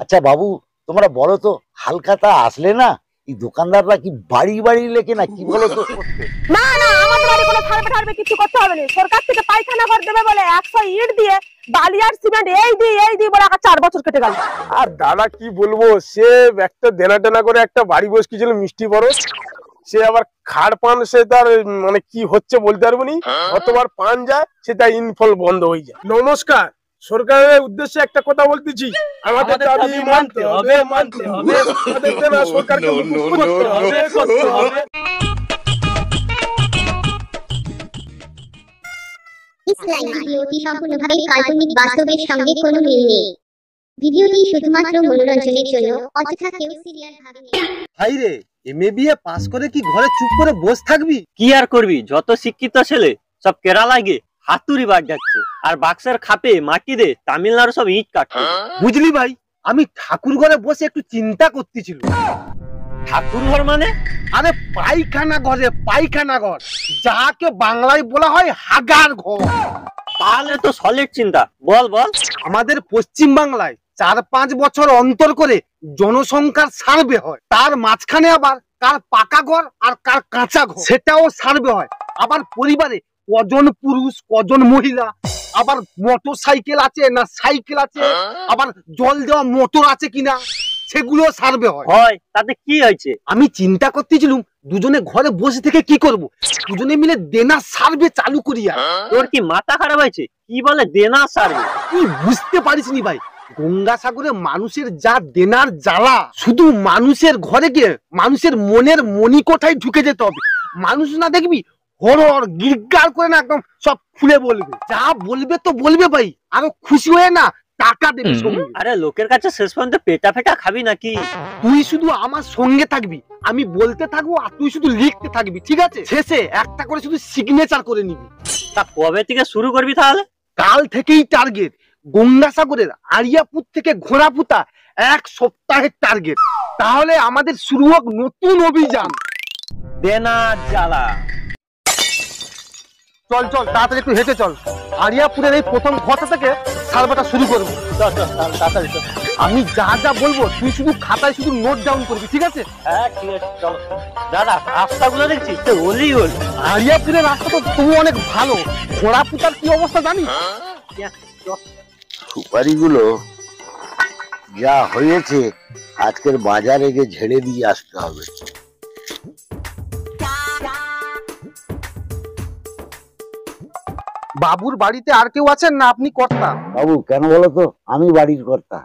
আচ্ছা বাবু, তোমরা বলো তো, হালখাতা আসলে না এই দোকানদাররা কি বাড়ি বাড়ি লেখে না কি বলো তো? না না, আমাদের বাড়ি কোনো সার্ভে টার্ভে কিছু করতে হবে না। সরকার থেকে পায়খানা ঘর দেবে বলে 100 ইট দিয়ে বালি আর সিমেন্ট এই দিয়ে বলে 4 বছর কেটে গেল। আর দাদা কি বলবো, সে একটা দেনা টেনা করে একটা বাড়ি বসে ছিল মিষ্টি বরফ, সে আবার খাড় পান, সে তার মানে কি হচ্ছে বলতে পারবো নি। কতবার পান যায় সেটা ইনফল বন্ধ হয়ে যায়। নমস্কার, সরকারের উদ্দেশ্যে একটা কথা বলতেছি, আমাদের দাবি মানতে হবে, মানতে হবে, আমাদের দেনা সরকারকে করতে হবে। इस लाइव ভিডিওটি সম্পূর্ণভাবে কাল্পনিক, বাস্তবের সঙ্গে কোনো মিল নেই। ভিডিওটি শুধুমাত্র মনোরঞ্জনের জন্য, অযথা কেউ সিরিয়াস ভাবে নেবেন না। ভাই রে, এমএবিএ পাস করে কি ঘরে চুপ করে বসে থাকবি? কি আর করবি, যত শিক্ষিত ছেলে সব কেরালা গিয়ে হাতুড়ি বাদ যাচ্ছে, আর বাক্সের খাপে মাটি দে তামিলনাড়ু সব ইট কাটছে। বুঝলি ভাই, আমি ঠাকুর ঘরে বসে একটু চিন্তা করতেছিল। ঠাকুর ঘর মানে? আরে পায়খানা ঘরে, পায়খানা ঘর, যাকে বাংলায় বলা হয় হাগার ঘর। তাহলে তো সলিড চিন্তা, বল বল। আমাদের পশ্চিম বাংলায় 4-5 বছর অন্তর করে জনসংখ্যার সার্ভে হয়, তার মাঝখানে আবার কার পাকা ঘর আর কার কাঁচা ঘর সেটাও সার্ভে হয়। আবার পরিবারে কজন পুরুষ কজন মহিলা, আবার মোটর সাইকেল আছে না সাইকেল আছে, আবার জল দেওয়া মোটর আছে কিনা সেগুলো সার্ভে হয়। তাতে কি হয়েছে? আমি চিন্তা করতেছিলাম দুজনে ঘরে বসে থেকে কি করব, দুজনে মিলে দেনা সার্ভে চালু করিয়া। তোর কি মাথা খারাপ হয়েছে? কি বলে দেনা সার্ভে? তুই বুঝতে পারিসনি ভাই, গঙ্গাসাগরে মানুষের যা দেনার জ্বালা, শুধু মানুষের ঘরে গিয়ে মানুষের মনের মণিকোঠায় ঢুকে যেতে হবে। মানুষ না দেখবি হরহর গিরগার করে না একদম সব খুলে বলবে, যা বলবে তো বলবে ভাই, আরো খুশি হয়ে না টাকা দেবে সঙ্গে। আরে লোকের কাছে শেষ পর্যন্ত পেটা ফেটা খাবি নাকি? তুই শুধু আমার সঙ্গে থাকবি, আমি বলতে থাকবো আর তুই শুধু লিখতে থাকবি, ঠিক আছে? শেষে একটা করে শুধু সিগনেচার করে নিবি। তা কবে থেকে শুরু করবি তাহলে? কাল থেকেই টার্গেট, গঙ্গাসাগরের আরিয়াপুর থেকে ঘোড়াপুতা 1 সপ্তাহের টার্গেট। তাহলে আমাদের শুরু হোক নতুন অভিযান দেনা জ্বালা। চল চল তাড়াতাড়ি একটু হেঁটে চল, আরিয়াপুরের এই প্রথম ঘটা থেকে সার্ভেটা শুরু করবো। তাড়াতাড়ি। আমি যা যা বলবো তুই শুধু খাতায় শুধু নোট ডাউন করবি, ঠিক আছে? হ্যাঁ ঠিক আছে, চলো। দাদা রাস্তাগুলো দেখছিস তো ওলি ওল। আরিয়াপুরের রাস্তা তো তুমি অনেক ভালো, ঘোড়াপুতার কি অবস্থা জানিস? সুপারিগুলো যা হয়েছে আজকের বাজারে গিয়ে ঝেড়ে দিয়ে আসতে হবে। বাবুর বাড়িতে আর কেউ আছেন না আপনি কর্তা? বাবু কেন বলো তো, আমি বাড়ির কর্তা।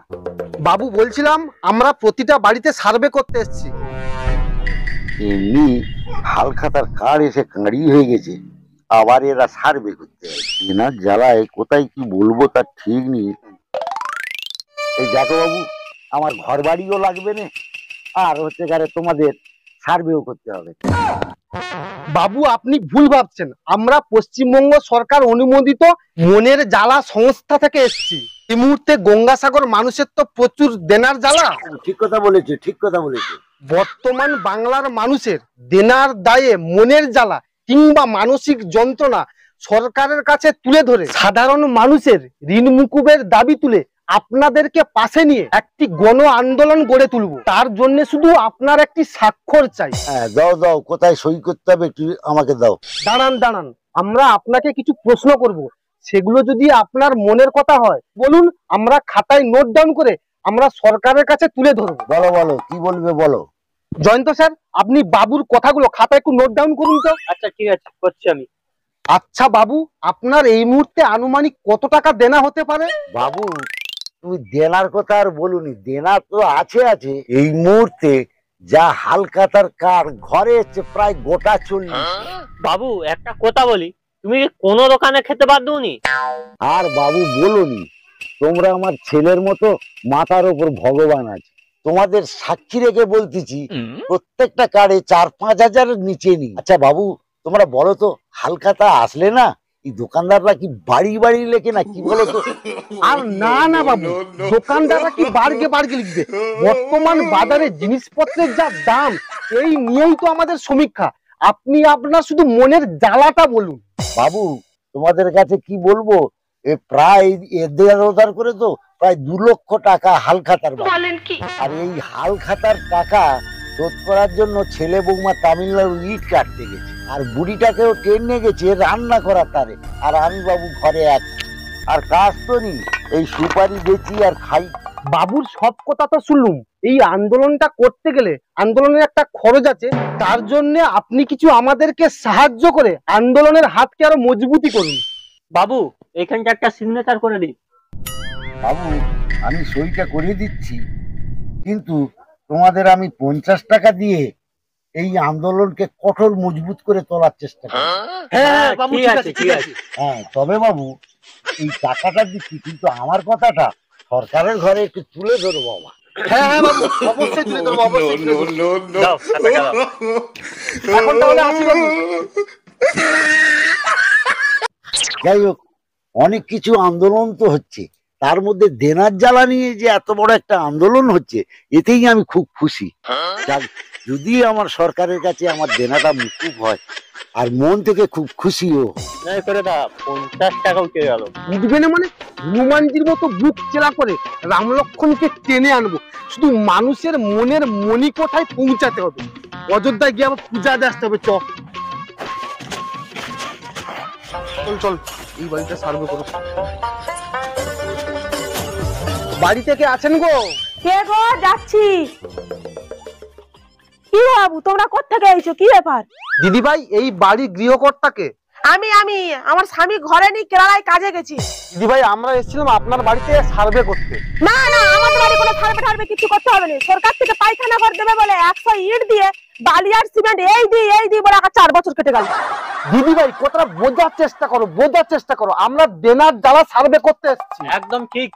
বাবু বলছিলাম আমরা প্রতিটা বাড়িতে সার্ভে করতে এসেছি। এমনি হালখাতার কার্ড এসে কাঁড়ি হয়ে গেছে, আবার এরা সার্ভে করতে হয়। এনার জ্বালায় কোথায় কি বলবো তার ঠিক নেই। এই দেখো বাবু, আমার ঘর বাড়িও লাগবে না, আর হচ্ছে গারে তোমাদের সার্ভেও করতে হবে। বাবু আপনি ভুল ভাবছেন, আমরা পশ্চিমবঙ্গ সরকার অনুমোদিত মনের জ্বালা সংস্থা থেকে এসেছি। এই মুহূর্তে গঙ্গাসাগর মানুষের তো প্রচুর দেনার জ্বালা। ঠিক কথা বলেছে, ঠিক কথা বলেছে। বর্তমান বাংলার মানুষের দেনার দায়ে মনের জ্বালা কিংবা মানসিক যন্ত্রণা সরকারের কাছে তুলে ধরে সাধারণ মানুষের ঋণ মুকুবের দাবি তুলে আপনাদেরকে পাশে নিয়ে একটি গণ আন্দোলন গড়ে তুলবো। তার জন্য শুধু আপনার একটি স্বাক্ষর চাই। হ্যাঁ দাও দাও, কোথায় সই করতে হবে একটু আমাকে দাও। দাঁড়ান দাঁড়ান, আমরা আপনাকে কিছু প্রশ্ন করব, সেগুলো যদি আপনার মনের কথা হয় বলুন, আমরা খাতায় নোট ডাউন করে আমরা সরকারের কাছে তুলে ধরবো। বলো বলো, কি বলবে বলো। জয়ন্ত স্যার, আপনি বাবুর কথাগুলো খাতায় একটু নোট ডাউন করুন তো। আচ্ছা ঠিক আছে, করছি আমি। আচ্ছা বাবু, আপনার এই মুহূর্তে আনুমানিক কত টাকা দেনা হতে পারে? বাবু তুমি দেনার কথা আর বলুনি, দেনা তো আছে আছে। এই মুহূর্তে যা হালখাতার কার ঘরে এসছে প্রায় গোটা 40। বাবু একটা কথা বলি, তুমি কি কোনো দোকানে খেতে বাদ দোনি? আর বাবু বলুনি, তোমরা আমার ছেলের মতো, মাথার উপর ভগবান আছে। তোমাদের সাক্ষী রেখে বলতেছি, প্রত্যেকটা কার্ডে 4-5 হাজারের নিচে নি। আচ্ছা বাবু তোমরা বলো তো, হালখাতা আসলে না এই দোকানদাররা কি বাড়ি বাড়ি লেখে না কি বলো তো? আর না না বাবু, দোকানদাররা কি বাড়গে বাড়গে লিখবে? বর্তমান বাজারে জিনিসপত্রের যা দাম, এই নিয়েই তো আমাদের সমীক্ষা। আপনি আপনার শুধু মনের জ্বালাটা বলুন। বাবু তোমাদের কাছে কি বলবো, প্রায় দেড় করে তো প্রায় 2 লক্ষ টাকা হালখাতার আর এই হালখাতার টাকা শোধ করার জন্য ছেলে বৌমা তামিলনাড়ু ইট কাটতে গেছে, আর বুড়িটাকেও টেনে গেছে রান্না করা তারে। আর আমি বাবু ঘরে এক, আর কাজ তো নেই, এই সুপারি বেচি আর খাই। বাবুর সব কথা তো শুনলুম, এই আন্দোলনটা করতে গেলে আন্দোলনের একটা খরচ আছে, তার জন্য আপনি কিছু আমাদেরকে সাহায্য করে আন্দোলনের হাতকে আরো মজবুতি করুন। বাবু এখানটা একটা সিগনেচার করে দিন। বাবু আমি সইটা করে দিচ্ছি, কিন্তু তোমাদের আমি 50 টাকা দিয়ে এই আন্দোলনকে কঠোর মজবুত করে তোলার চেষ্টা করি। হ্যাঁ বাবু, ঠিক আছে ঠিক আছে। হ্যাঁ তবে বাবু এই টাকাটা দিচ্ছি, কিন্তু আমার কথাটা সরকারের ঘরে একটু তুলে ধরো বাবা। হ্যাঁ হ্যাঁ বাবু, অবশ্যই তুলে ধরবো, অবশ্যই তুলে ধরবো। দাও টাকা দাও। এখন তাহলে আসি বাবু। যাই হোক, অনেক কিছু আন্দোলন তো হচ্ছে, তার মধ্যে দেনার জ্বালা নিয়ে যে এত বড় একটা আন্দোলন হচ্ছে, এতেই আমি খুব খুশি। যাক, যদি আমার সরকারের কাছে আমার দেনাটা মুকুব হয়, আর মন থেকে খুব খুশিও। এই করে দাও, 50 টাকা উঠে গেল। উঠবে না মানে? হনুমানজির মতো বুক চেলা করে রাম লক্ষ্মণকে টেনে আনবো, শুধু মানুষের মনের মনি কোথায় পৌঁছাতে হবে। অযোধ্যায় গিয়ে আবার পূজা দিয়ে আসতে হবে। চল চল, এই বাড়িটা সার্ভে করো। বাড়ি থেকে আছেন গো? কে গো? যাচ্ছি। কি বাবু তোমরা কোত্থেকে এসো, কি ব্যাপার? দিদি ভাই, এই বাড়ি গৃহকর্তাকে। আমি আমার স্বামী ঘরে নেই, কেরালায় কাজে গেছি। দিদি ভাই, আমরা এসেছিলাম আপনার বাড়িতে সার্ভে করতে। না না, আমাদের বাড়ি কোনো সার্ভে কিছু করতে হবে না। সরকার থেকে পায়খানা ঘর দেবে বলে 100 ইট দিয়ে বালি আর সিমেন্ট এই দি বলে 4 বছর কেটে গেল। দিদি ভাই, কথাটা বোঝার চেষ্টা করো, বোঝার চেষ্টা করো। আমরা দেনার জ্বালা সার্ভে করতে এসেছি। একদম ঠিক।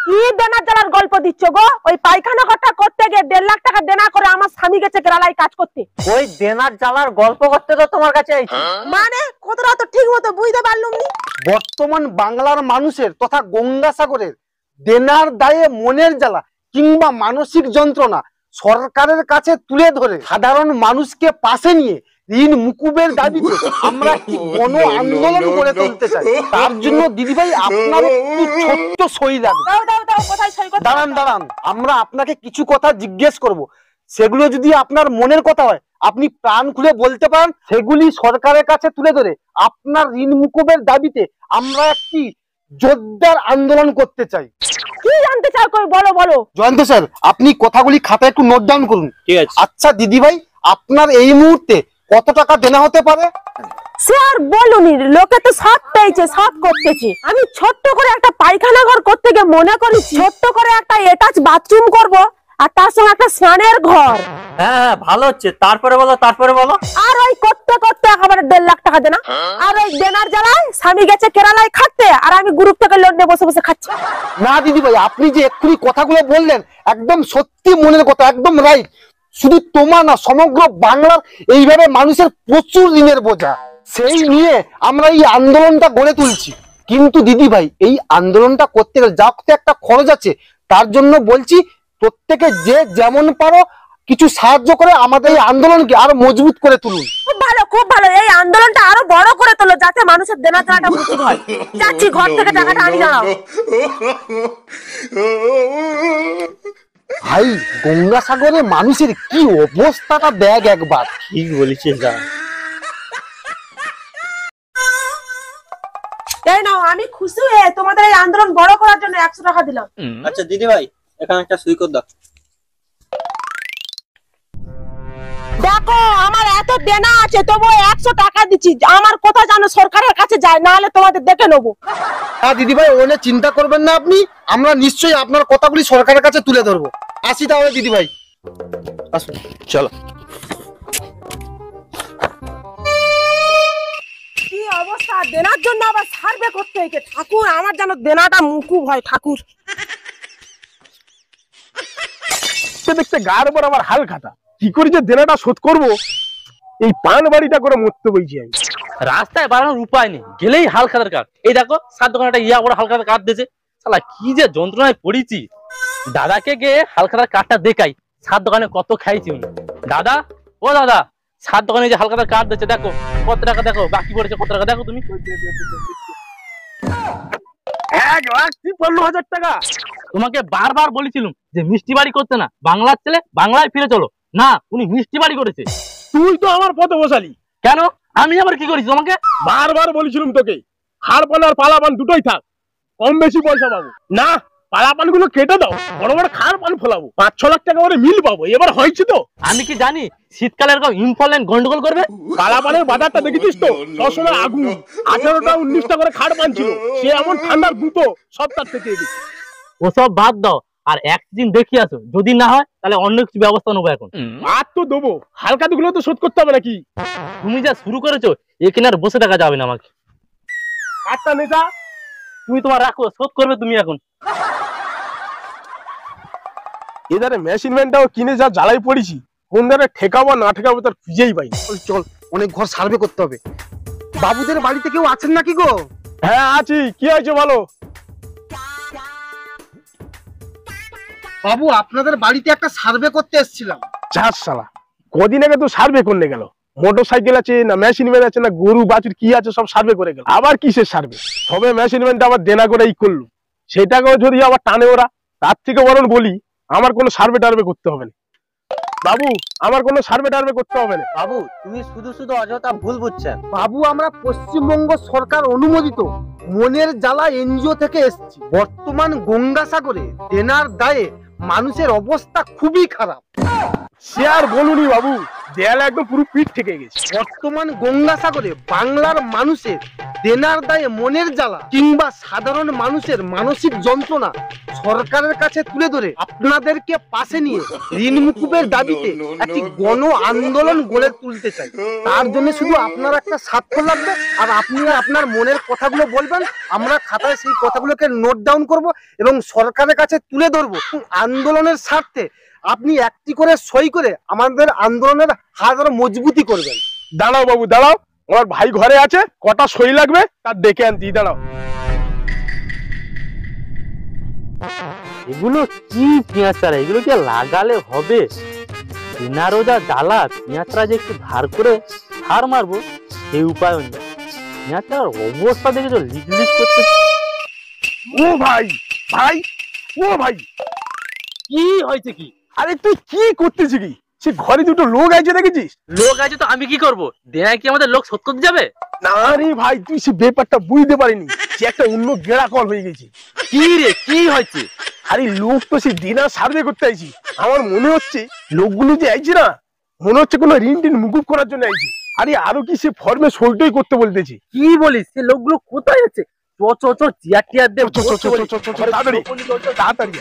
কি দেনার জ্বালার গল্প দিচ্ছ গো? ওই পায়খানা ঘরটা করতে গিয়ে 1.5 লাখ টাকা দেনা করে আমার স্বামী গেছে কেরালায় কাজ করতে। ওই দেনার জ্বালার গল্প করতে তো তোমার কাছে আইছি। মানে কতটা তো ঠিক মতো বুঝতে পারলুম নি। বর্তমান বাংলার মানুষের তথা গঙ্গাসাগরের দেনার দায়ে মনের জ্বালা কিংবা মানসিক যন্ত্রণা সরকারের কাছে তুলে ধরে সাধারণ মানুষকে পাশে নিয়ে ঋণ মুকুবের দাবিতে আমরা কি গণ আন্দোলন গড়ে তুলতে চাই। তার জন্য দিদিভাই আপনার একটু ছোট্ট সই লাগবে। দাও কোথায় সই করতে? দাঁড়ান, আমরা আপনাকে কিছু কথা জিজ্ঞেস করব, সেগুলো যদি আপনার মনের কথা হয় আপনি প্রাণ খুলে বলতে পারেন, সেগুলি সরকারের কাছে তুলে ধরে আপনার ঋণ মুকুবের দাবিতে আমরা একটি জোরদার আন্দোলন করতে চাই। কি জানতে চাও কই বলো। জয়ন্ত স্যার, আপনি কথাগুলি খাতায় একটু নোট ডাউন করুন। ঠিক আছে। আচ্ছা দিদি ভাই, আপনার এই মুহূর্তে কত টাকা দেনা হতে পারে? স্যার বলুনি, লোকে তো সব পেয়েছে, সব করতেছে। আমি ছোট্ট করে একটা পায়খানা ঘর করতে গিয়ে মনে করি ছোট্ট করে একটা অ্যাটাচ বাথরুম করব, আর তার সঙ্গে একটা স্নানের ঘর। হ্যাঁ ভালো হচ্ছে। তারপরে বলো। আর ওই করতে একেবারে 1.5 লাখ টাকা দেনা। আর ওই দেনার জ্বালায় স্বামী গেছে কেরালায় খাটতে, আর আমি গ্রুপ থেকে লোন নিয়ে বসে বসে খাচ্ছি। না দিদি ভাই, আপনি যে এক্ষুনি কথাগুলো বললেন একদম সত্যি মনের কথা, একদম রাইট। শুধু তোমার না, সমগ্র বাংলার এইভাবে মানুষের প্রচুর ঋণের বোঝা, সেই নিয়ে আমরা এই আন্দোলনটা গড়ে তুলছি। কিন্তু দিদি ভাই, এই আন্দোলনটা করতে গেলে যা একটা খরচ আছে, তার জন্য বলছি প্রত্যেকে যে যেমন পারো কিছু সাহায্য করে আমাদের এই আন্দোলনকে আরো মজবুত করে তুলুন। খুব ভালো। এই আন্দোলনটা আরো বড় করে তোলো, যাতে মানুষের দেনা জ্বালাটা মুক্তি হয়। যাচ্ছি, ঘর থেকে টাকাটা আনি দাও। ভাই, গঙ্গাসাগরে মানুষের কি অবস্থাটা দেখ একবার। ঠিক বলেছিস যা। এই নাও, আমি খুশি হয়ে তোমাদের এই আন্দোলন বড় করার জন্য 100 টাকা দিলাম। আচ্ছা দিদি ভাই, এখানে একটা সই করে দাও। দেখো, আমার এত দেনা আছে, তবু 100 টাকা দিচ্ছি। আমার কথা জানো সরকারের কাছে যায়, না হলে তোমাদের দেখে নেবো। হ্যাঁ দিদি ভাই, ওনে চিন্তা করবেন না আপনি, আমরা নিশ্চয়ই আপনার কথাগুলি সরকারের কাছে তুলে ধরবো। আসি তাহলে দিদি ভাই, আসুন। চলো। কি অবস্থা, দেনার জন্য আবার সার্ভে করতে হয়েছে। ঠাকুর, আমার যেন দেনাটা মুকুব হয় ঠাকুর। দেখতে গায়ের উপর আমার হাল খাতা, কি করে যে দেনাটা শোধ করবো, এই পান বাড়িটা করে মরতে বইছি আমি। রাস্তায় বাড়ানোর উপায় নেই, গেলেই হালখাতার কাঠ। এই দেখো, সাত দোকানে একটা ইয়া করে হালখাতার কাঠ দিয়েছে। শালা কি যে যন্ত্রণায় পড়েছি। দাদাকে গিয়ে হালখাতার কাঠটা দেখাই, সাত দোকানে কত খাইছি উনি। দাদা, ও দাদা, সাত দোকানে যে হালখাতার কাঠ দিচ্ছে, দেখো কত টাকা, দেখো বাকি পড়েছে কত টাকা, দেখো তুমি। 1,53,000 টাকা। তোমাকে বারবার বলেছিলাম যে মিষ্টি বাড়ি করতে না, বাংলার ছেলে বাংলায় ফিরে চলো। না, উনি মিষ্টি বাড়ি করেছে। তুই তো আমার পথে বসালি। কেন? আমি আবার কি করেছি তোমাকে? বারবার বলেছিলাম তোকে খাড়পান আর পালাপান দুটোই থাক, কম বেশি পয়সা পাবো না। পালাপান গুলো কেটে দাও, বড় বড় খাড়পান ফোলাবো, 5-6 লাখ টাকা করে মিল পাবো। এবার হয়েছে তো। আমি কি জানি শীতকালে এরকম ইম্পর্টেন্ট গন্ডগোল করবে? পালাপানের বাজারটা দেখেছিস তো, সবসময় আগুন। 18টা 19টা করে খাড়পান ছিল, সে এমন ঠান্ডার দুটো সপ্তাহ থেকে গেছে। ওসব বাদ দাও, আর এক দিন দেখি আসো, যদি না হয় তাহলে অন্য কিছু ব্যবস্থা নেবো। এখন আর তো দেবো, হালকা দুগুলো তো শোধ করতে হবে নাকি? তুমি যা শুরু করেছো এখানে আর বসে থাকা যাবে না আমাকে। একটা নেতা তুমি তোমার রাখো, শোধ করবে তুমি এখন। এধারে মেশিন ম্যানটাও কিনে যা জ্বালাই পড়েছি, কোন ধারে ঠেকাবো না ঠেকাবো তার খুঁজেই পাই। চল, অনেক ঘর সার্ভে করতে হবে। বাবুদের বাড়িতে কেউ আছেন নাকি গো? হ্যাঁ আছি, কি হয়েছে বলো? বাবু, আপনাদের বাড়িতে একটা সার্ভে করতে এসেছিলাম। চার শালা, কদিন আগে তো সার্ভে করলে গেল। মোটর সাইকেল আছে না মেশিন ম্যান আছে না গরু বাছুর কি আছে সব সার্ভে করে গেল। আবার কিসের সার্ভে? তবে মেশিন ম্যানটা আবার দেনা করে ই করলো, সেটাকেও যদি আবার টানে ওরা। তার থেকে বরং বলি আমার কোনো সার্ভে টার্ভে করতে হবে না বাবু, আমার কোনো সার্ভে টার্ভে করতে হবে না। বাবু তুমি শুধু শুধু অযথা ভুল বুঝছেন। বাবু, আমরা পশ্চিমবঙ্গ সরকার অনুমোদিত মনের জ্বালা এনজিও থেকে এসেছি। বর্তমান গঙ্গাসাগরে দেনার দায়ে মানুষের অবস্থা খুবই খারাপ। সে আর বলুনি বাবু, দেয়ালে একদম পুরো পিঠ থেকে গেছে। বর্তমান গঙ্গাসাগরে বাংলার মানুষের দেনার দায়ে মনের জ্বালা কিংবা সাধারণ মানুষের মানসিক যন্ত্রণা সরকারের কাছে তুলে ধরে আপনাদেরকে পাশে নিয়ে ঋণ মুকুবের দাবিতে একটি গণ আন্দোলন গড়ে তুলতে চাই। তার জন্য শুধু আপনার একটা স্বাক্ষর লাগবে, আর আপনি আপনার মনের কথাগুলো বলবেন। আমরা খাতায় সেই কথাগুলোকে নোট ডাউন করব এবং সরকারের কাছে তুলে ধরবো। আন্দোলনের স্বার্থে আপনি একটি করে সই করে আমাদের আন্দোলনের হাত আরো মজবুতি করবেন। দাঁড়াও বাবু দাঁড়াও, আমার ভাই ঘরে আছে, কটা সই লাগবে তার ডেকে আনতি। দাঁড়াও। এগুলো কি পেঁয়াজরা? এগুলো কি লাগালে হবে? দিনারও যা জ্বালা, পেঁয়াজরা যে একটু ধার করে হার মারবো সেই উপায় নেই। পেঁয়াজটার অবস্থা দেখেছো, লিক লিক করতে। ও ভাই, ভাই, ও ভাই, কি হয়েছে কি? আরে তুই কি করতেছি কি? সে ঘরে দুটো লোক আছে দেখেছিস? লোক আছে তো আমি কি করবো? দেনা কি আমাদের লোক শোধ করতে যাবে? না রে ভাই, তুই সে ব্যাপারটা বুঝতে পারিনি, সে একটা অন্য গেড়া কল হয়ে গেছে। কি রে, কি হয়েছে? আরে লোক তো সে দিনা সার্ভে করতে আইছি। আমার মনে হচ্ছে লোকগুলো যে আইছে না, মনে হচ্ছে কোনো ঋণ টিন মুকুব করার জন্য আইছে। আরে আরো কি সে ফর্মে সইটই করতে বলতেছি। কি বলিস? সে লোকগুলো কোথায় আছে? চ চ চ, চেয়ার টিয়ার দে, তাড়াতাড়ি।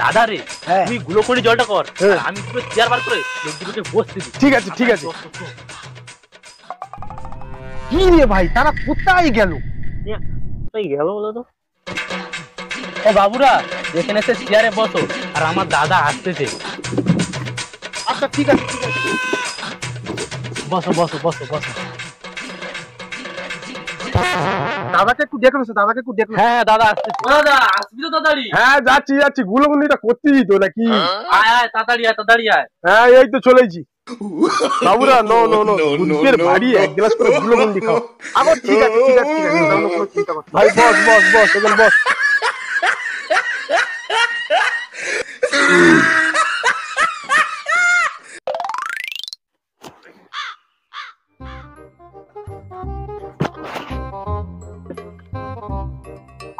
দাদা রে, তুই গ্লুকোনি জলটা কর, আর আমি পুরো চেয়ার বার করে লোকগুলোকে বসতে দিই। ঠিক আছে ঠিক আছে। কি রে ভাই, তারা কোথায় গেল? গেল বলো তো। ও বাবুরা, এখানে এসে চেয়ারে বসো, আর আমার দাদা আসতেছে। আচ্ছা ঠিক আছে ঠিক আছে, বসো বসো বসো বসো। দাদাকে একটু দেখুন, দাদাকে একটু দেখুন। হ্যাঁ দাদা আসতেছে। দাদা আসবি তো তাড়াতাড়ি? হ্যাঁ যাচ্ছি যাচ্ছি, গুলোগুলিটা করতেই তো নাকি? আয় আয়, তাড়াতাড়ি আয়, তাড়াতাড়ি আয়। হ্যাঁ এই তো চলেছি। বাবুরা নো নো নো, দুধের বাড়ি এক গ্লাস করে গুলোগুলি খাও। আবার ঠিক আছে ঠিক আছে ঠিক আছে, দাদা কোনো চিন্তা করতে ভাই বস বস বস, এখানে বস।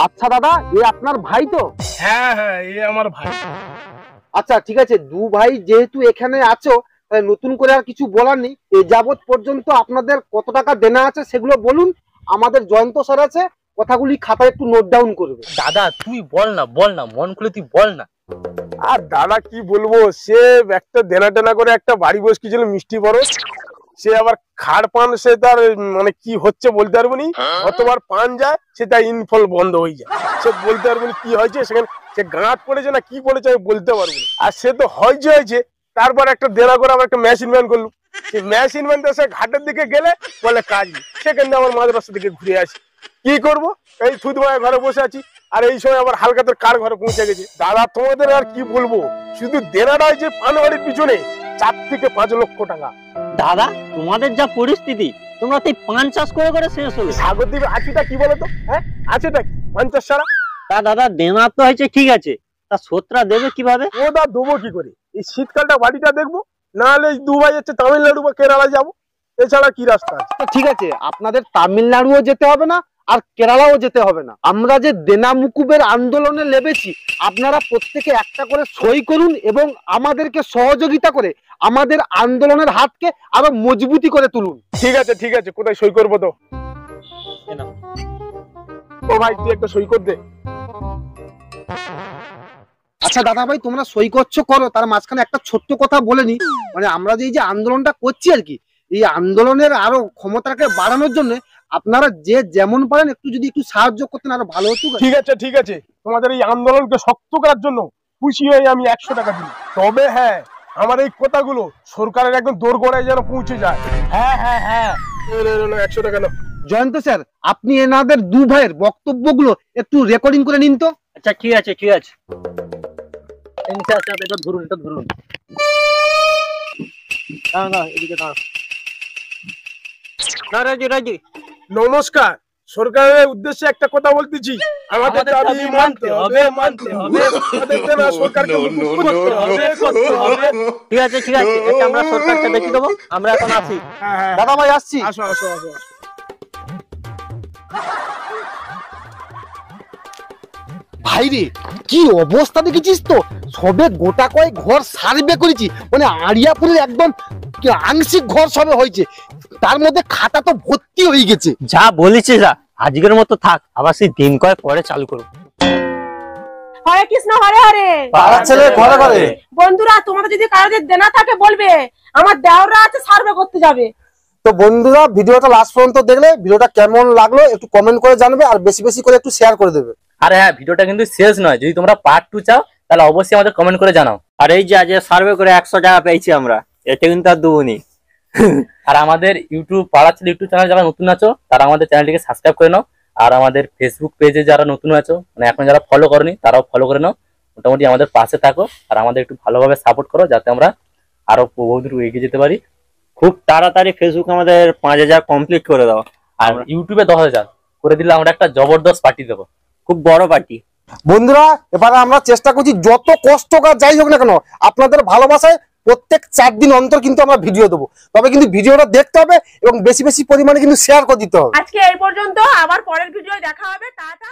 আচ্ছা দাদা, এ আপনার ভাই তো? হ্যাঁ হ্যাঁ, এ আমার ভাই। আচ্ছা ঠিক আছে, দু ভাই যেহেতু এখানে আছো, তাই নতুন করে আর কিছু বলার নেই। এ যাবৎ পর্যন্ত আপনাদের কত টাকা দেনা আছে সেগুলো বলুন। আমাদের জয়ন্ত স্যার আছে, কথাগুলি খাতায় একটু নোট ডাউন করবে। দাদা তুই বল না, বল না, মন খুলে তুই বল না। আর দাদা কি বলবো, সে একটা দেনা টেনা করে একটা বাড়ি বস কি ছিল মিষ্টি বরস, সে আবার খাড় পান, সে তার মানে কি হচ্ছে বলতে পারবো নি। অতবার পান যায় সে তার ইনফল বন্ধ হয়ে যায়, সে বলতে পারবো না কি হয়েছে সেখানে, সে গাঁট পড়েছে না কি পড়েছে আমি বলতে পারবো না। আর সে তো হয়েছে হয়েছে, তারপর একটা দেনা করে আবার একটা মেশিন ম্যান করলো। সেই মেশিন ম্যানটা সে ঘাটের দিকে গেলে বলে কাজ নেই, সেখানে আমার মাঝ রাস্তা দিকে ঘুরে আসি। কি করবো, এই থুতমায় ঘরে বসে আছি। আর এই সময় আবার হালকাতের কার ঘরে পৌঁছে গেছে। দাদা তোমাদের আর কি বলবো, শুধু দেনাটা হয়েছে পানবাড়ির পিছনে 4 থেকে 5 লক্ষ টাকা। দাদা তোমাদের যা পরিস্থিতি, তোমরা তো 50 করে শেষ হলো। সাগর দ্বীপে আছিটা কি বলতো? হ্যাঁ, আছেটা কি 50 ছাড়া? তা দাদা দেনা তো হয়েছে ঠিক আছে, তা শোধটা দেবে কিভাবে? ও দা দেবো কি করে? এই শীতকালটা বাড়িটা দেখবো, নাহলে এই দুবাই যাচ্ছে, তামিলনাড়ু বা কেরালা যাবো, এছাড়া কি রাস্তা আছে? তো ঠিক আছে, আপনাদের তামিলনাড়ুও যেতে হবে না আর কেরালাও যেতে হবে না। আমরা যে দেনা মুকুবের আন্দোলনে লেবেছি, আপনারা প্রত্যেকে একটা করে সই করুন এবং আমাদেরকে সহযোগিতা করে আমাদের আন্দোলনের হাতকে আরো মজবুতি করে তুলুন। ঠিক আছে, কোথায় সই করবো তো? ও ভাই তুই একটা সই কর দে। আচ্ছা দাদা ভাই, তোমরা সই করছো করো, তার মাঝখানে একটা ছোট্ট কথা বলে নি, মানে আমরা যে এই যে আন্দোলনটা করছি আর কি, এই আন্দোলনের আরো ক্ষমতাকে বাড়ানোর জন্য আপনারা যে যেমন পারেন একটু যদি একটু সাহায্য করতেন আরো ভালো হতো। ঠিক আছে, তোমাদের এই আন্দোলনকে শক্ত করার জন্য খুশি হয়ে আমি 100 টাকা দিই। তবে হ্যাঁ, আমার এই কথাগুলো সরকারের একদম দোরগোড়ায় যেন পৌঁছে যায়। হ্যাঁ 100 টাকা নাও। জয়ন্ত স্যার, আপনি এনাদের দু ভাইয়ের বক্তব্যগুলো একটু রেকর্ডিং করে নিন তো। আচ্ছা ঠিক আছে। এটা ধরুন। না এদিকে দাঁড়াও। না রাজি। নমস্কার, সরকারের উদ্দেশ্যে একটা কথা বলতেছি। আমাদের দাবি মানতে হবে। আমাদের দেনা সরকারকে মুকুব করতে হবে। ঠিক আছে এটা আমরা সরকারকে দেখিয়ে দেবো। আমরা এখন আসি। হ্যাঁ, দাদা ভাই আসছি। আসো। ভাই রে, কি অবস্থা দেখেছিস তো? সবে গোটা কয়েক ঘর সার্ভে করেছি, মানে আড়িয়াপুরের একদম আংশিক ঘর সবে হয়েছে, তার মধ্যে খাতা তো ভর্তি হয়ে গেছে। যা বলেছে যা, আজকের মতো থাক, আবার সেই দিন কয়েক পরে চালু করবো। হরে কৃষ্ণ হরে হরে। পাড়ার ছেলে ঘরে ঘরে। বন্ধুরা, তোমাদের যদি কারোর দেনা থাকে বলবে, আমার দেওররা আছে সার্ভে করতে যাবে। তো বন্ধুরা, ভিডিওটা লাস্ট পর্যন্ত দেখলে ভিডিওটা কেমন লাগলো একটু কমেন্ট করে জানাবে, আর বেশি বেশি করে একটু শেয়ার করে দেবে। আর হ্যাঁ, ভিডিওটা কিন্তু শেষ নয়, যদি তোমরা পার্ট 2 চাও তাহলে অবশ্যই আমাদের কমেন্ট করে জানাও। আর এই যে আজ সার্ভে করে 100 টাকা পেয়েছি আমরা, এটা কিন্তু আর দুনি। আর আমাদের পাড়ার ছেলে ইউটিউব চ্যানেল যারা নতুন আছো তারা আমাদের চ্যানেলটিকে সাবস্ক্রাইব করে নাও, আর আমাদের ফেসবুক পেজে যারা নতুন আছো, মানে এখন যারা ফলো করনি তারাও ফলো করে নাও। মোটামুটি আমাদের পাশে থাকো আর আমাদের একটু ভালোভাবে সাপোর্ট করো, যাতে আমরা আরো বহুদূর এগিয়ে যেতে পারি। খুব তাড়াতাড়ি ফেসবুক আমাদের 5000 কমপ্লিট করে দাও, আর ইউটিউবে 10,000 করে দিলে আমরা একটা জবরদস্ত পার্টি দেবো, খুব বড় পার্টি। বন্ধুরা, এবারে আমরা চেষ্টা করছি যত কষ্টকর যাই হোক না কেন, আপনাদের ভালোবাসায় প্রত্যেক 4 দিন অন্তর কিন্তু আমরা ভিডিও দেবো। তবে কিন্তু ভিডিওটা দেখতে হবে এবং বেশি বেশি পরিমাণে কিন্তু শেয়ার করে দিতে হবে। আজকে এই পর্যন্ত, আবার পরের ভিডিও দেখা হবে। টাটা।